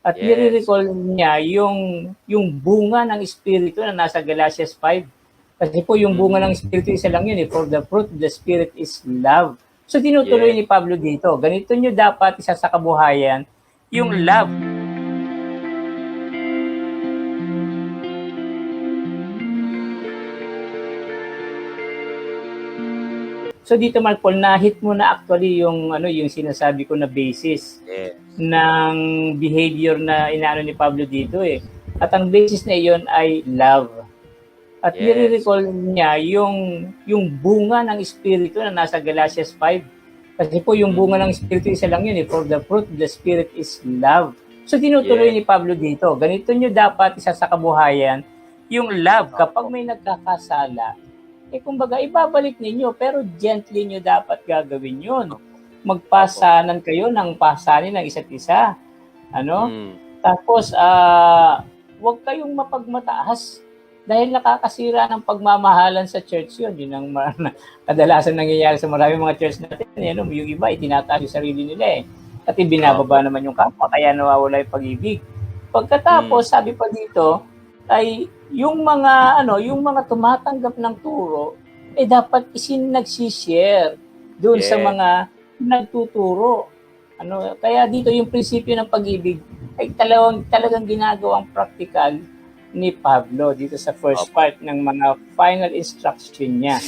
At Yes. nire-recall niya yung bunga ng Espiritu na nasa Galatians 5. Kasi po yung bunga ng Espiritu, isa lang yun eh. For the fruit of the Spirit is love. So tinutuloy Yes. ni Pablo dito, ganito nyo dapat isa sa kabuhayan, yung love. So dito Mark Paul, na-hit mo na actually yung yung sinasabi ko na basis Yes. ng behavior na inaano ni Pablo dito eh. At ang basis na iyon ay love. At Yes. nire-recall niya yung bunga ng Espiritu na nasa Galatians 5. Kasi po yung bunga ng Espiritu, isa lang yun eh. For the fruit of the Spirit is love. So tinutuloy ni Pablo dito, ganito nyo dapat isa sa kabuhayan, yung love. Kapag may nagkakasala, kumbaga ibabalik ninyo, pero gently nyo dapat gagawin yun. Magpasanan kayo ng pasanin ng isa't isa. Tapos, huwag kayong mapagmataas dahil nakakasira ng pagmamahalan sa church yun. Yun ang kadalasan nangyayari sa maraming mga church natin. Yung iba, itinataas yung sarili nila eh. At ibinababa naman yung kapwa, kaya nawawala yung pag-ibig. Pagkatapos, sabi pa dito, ay yung mga tumatanggap ng turo, dapat nagsishare doon sa mga nagtuturo. Kaya dito yung prinsipyo ng pag-ibig ay talagang ginagawang practical ni Pablo dito sa first part ng mga final instruction niya.